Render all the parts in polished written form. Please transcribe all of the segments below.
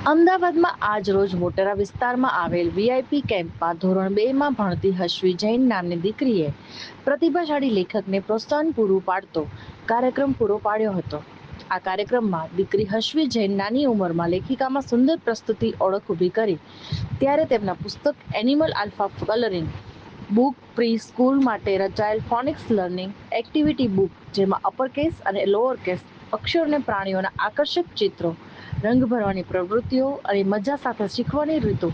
અમદાવાદમાં આજ રોજ મોટેરા વિસ્તારમાં આવેલ વીઆઈપી કેમ્પમાં ધોરણ 2માં ભણતી હશ્વી જૈન નામની દીકરીએ પ્રતિભાશાળી લેખકને પ્રોત્સાહન પૂરું પાડતો કાર્યક્રમ પૂરો પાડ્યો હતો. આ કાર્યક્રમમાં દીકરી હશ્વી જૈન નાની ઉંમરમાં લેખિકામાં સુંદર પ્રસ્તુતિ ઓળખ ઊભી કરી ત્યારે તેમના પુસ્તક animal alpha colouring book pre school માટે રચાયેલ ફોનિક્સ લર્નિંગ એક્ટિવિટી બુક, જેમાં અપરકેસ અને લોઅરકેસ અક્ષરોને પ્રાણીઓના આકર્ષક ચિત્રો, રંગ ભરવાની પ્રવૃત્તિઓ અને મજા સાથે શીખવાની રીતો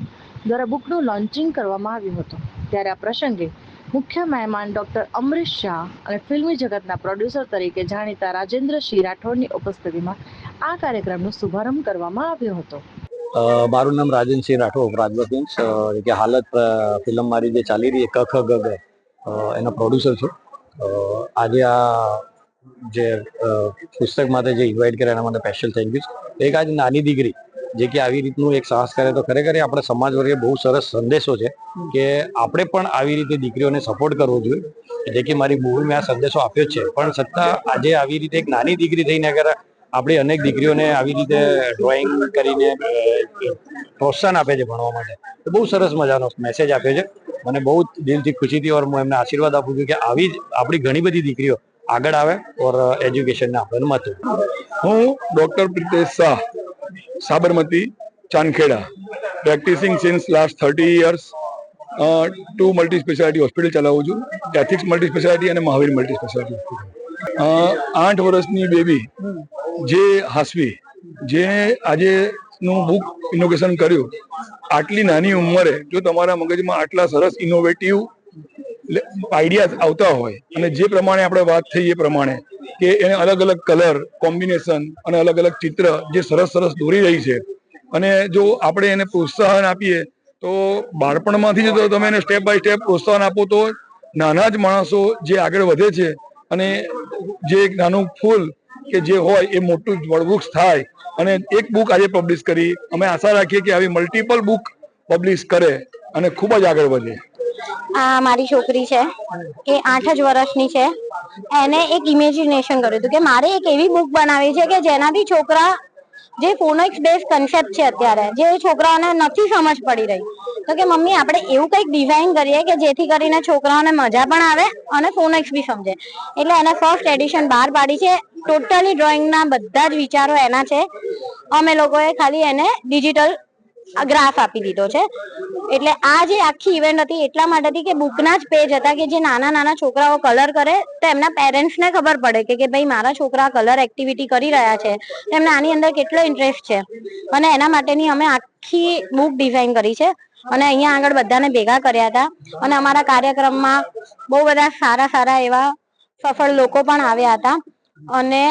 દ્વારા બુકનું લોન્ચિંગ કરવામાં આવ્યું હતું. ત્યારે આ પ્રસંગે મુખ્ય મહેમાન ડોક્ટર અમરીશ શાહ અને ફિલ્મી જગતના પ્રોડ્યુસર તરીકે જાણીતા રાજેન્દ્રસિંહ રાઠોડની ઉપસ્થિતિમાં આ કાર્યક્રમનો શુભારંભ કરવામાં આવ્યો હતો. મારું નામ રાજેન્દ્રસિંહ રાઠોડ, રાજવતીંશ કે હાલત ફિલ્મ મારી જે ચાલી રહી ક ખ ગ ગ એના પ્રોડ્યુસર છું. આજે આ જે પુસ્તક માટે જે ઇન્વાઇટ કર્યા એના માટે સ્પેશિયલ થેન્ક યુ. એક આજ નાની દીકરી જે કે આવી રીતનું એક સાહસ કરે તો ખરેખર આપણે સમાજ વર્ગે બહુ સરસ સંદેશો છે કે આપણે પણ આવી રીતે દીકરીઓને સપોર્ટ કરવો જોઈએ. જે કે મારી મૂવી મેં આ સંદેશો આપ્યો છે, પણ છતાં આજે આવી રીતે એક નાની દીકરી થઈને અગર આપણી અનેક દીકરીઓને આવી રીતે ડ્રોઈંગ કરીને પ્રોત્સાહન આપે છે ભણવા માટે, તો બહુ સરસ મજાનો મેસેજ આપ્યો છે. મને બહુ દિલથી ખુશી થી ઓર હું એમને આશીર્વાદ આપું છું કે આવી જ આપણી ઘણી બધી દીકરીઓ આગળ આવે ઓર એજ્યુકેશનને આપણને મત. હું doctor Pritesh Shah, Sabarmati, Chandkheda, practising since last 30 years. 2 multi speciality hospital ચલાવું છું, એથિક્સ મલ્ટી સ્પેશિયાલિટી અને મહાવીર મલ્ટી સ્પેશિયાલિટી હોસ્પિટલ. 8 વર્ષની બેબી જે હાસવી જે આજે નું બુક ઇનોગ્રેશન કર્યું, આટલી નાની ઉંમરે જો તમારા મગજમાં આટલા સરસ ઇનોવેટિવ આઈડિયા આવતા હોય અને જે પ્રમાણે આપણે વાત થઈ એ પ્રમાણે કે એને અલગ અલગ કલર કોમ્બિનેશન અને અલગ અલગ ચિત્ર જે સરસ સરસ દોરી રહી છે, અને જો આપણે એને પ્રોત્સાહન આપીએ તો બાળપણમાંથી જ તમે એને સ્ટેપ બાય સ્ટેપ પ્રોત્સાહન આપો તો નાના જ માણસો જે આગળ વધે છે અને જે એક નાનું ફૂલ કે જે હોય એ મોટું વડવૃક્ષ થાય. અને એક બુક આજે પબ્લિશ કરી, અમે આશા રાખીએ કે આવી મલ્ટિપલ બુક પબ્લિશ કરે અને ખૂબ જ આગળ વધે. આ મારી છોકરી છે એ 8 જ વર્ષની છે. એને એક ઇમેજિનેશન કર્યું હતું કે મારે એક એવી બુક બનાવી છે કે જેનાથી છોકરા જે ફોનિક્સ બેઝ કન્સેપ્ટ છે અત્યારે જે છોકરાઓને નથી સમજ પડી રહી, તો કે મમ્મી આપણે એવું કંઈક ડિઝાઇન કરીએ કે જેથી કરીને છોકરાઓને મજા પણ આવે અને ફોનિક્સ બી સમજે. એટલે એને ફર્સ્ટ એડિશન બહાર પાડી છે. ટોટલી ડ્રોઈંગના બધા જ વિચારો એના છે. અમે લોકોએ ખાલી એને ડિજિટલ ગ્રાફ આપી દીધો છે. એટલે આ જે આખી ઇવેન્ટ હતી એટલા માટે હતી કે બુકના જ પેજ હતા કે જે નાના નાના છોકરાઓ કલર કરે તો એમના પેરેન્ટ્સને ખબર પડે કે ભાઈ મારા છોકરા કલર એક્ટિવિટી કરી રહ્યા છે, એમને આની અંદર કેટલો ઇન્ટરેસ્ટ છે. અને એના માટેની અમે આખી બુક ડિઝાઇન કરી છે અને અહીંયા આગળ બધાને ભેગા કર્યા હતા. અને અમારા કાર્યક્રમમાં બહુ બધા સારા સારા એવા સફળ લોકો પણ આવ્યા હતા અને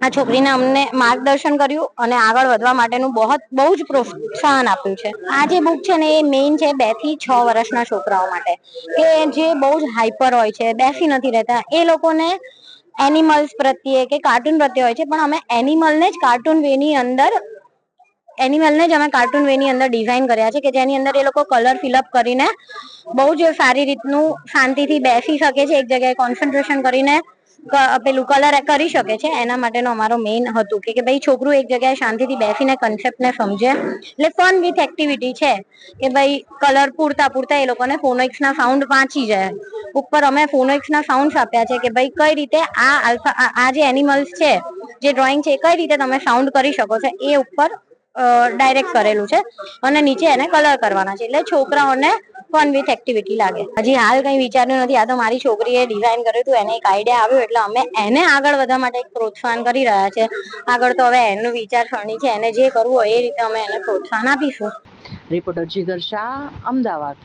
આ છોકરીને અમને માર્ગદર્શન કર્યું અને આગળ વધવા માટેનું બહુ જ પ્રોત્સાહન આપ્યું છે. આ જે બુક છે ને એ મેઇન છે 2 થી 6 વર્ષના છોકરાઓ માટે, કે જે બહુ જ હાઈપર હોય છે, બેસી નથી રહેતા, એ લોકોને એનિમલ્સ પ્રત્યે કે કાર્ટૂન પ્રત્યે હોય છે, પણ અમે એનિમલને જ કાર્ટૂન વેની અંદર ડિઝાઇન કર્યા છે કે જેની અંદર એ લોકો કલર ફિલઅપ કરીને બહુ જ સારી રીતનું શાંતિથી બેસી શકે છે, એક જગ્યાએ કોન્સન્ટ્રેશન કરીને પેલું કલર કરી શકે છે. એના માટેનો અમારો મેઇન હતું કે ભાઈ છોકરું એક જગ્યાએ શાંતિથી બેસીને કન્સેપ્ટને સમજે. એટલે ફન વિથ એક્ટિવિટી છે કે ભાઈ કલર પૂરતા એ લોકોને ફોનિક્સના સાઉન્ડ વાંચી જાય. ઉપર અમે ફોનિક્સના સાઉન્ડ આપ્યા છે કે ભાઈ કઈ રીતે આ જે એનિમલ્સ છે, જે ડ્રોઈંગ છે, એ કઈ રીતે તમે સાઉન્ડ કરી શકો છો એ ઉપર ડાયરેક્ટ કરેલું છે અને નીચે એને કલર કરવાના છે. એટલે છોકરાઓને ફન વિથ એક્ટિવિટી લાગે. હજી હાલ કઈ વિચાર્યું નથી, આ તો મારી છોકરીએ ડિઝાઇન કર્યું હતું, એને એક આઈડિયા આવ્યો એટલે અમે એને આગળ વધવા માટે એક પ્રોત્સાહન કરી રહ્યા છે. આગળ તો હવે એનું વિચારસરણી છે, એને જે કરવું હોય એ રીતે અમે એને પ્રોત્સાહન આપીશું. રિપોર્ટર જીગર શાહ, અમદાવાદ.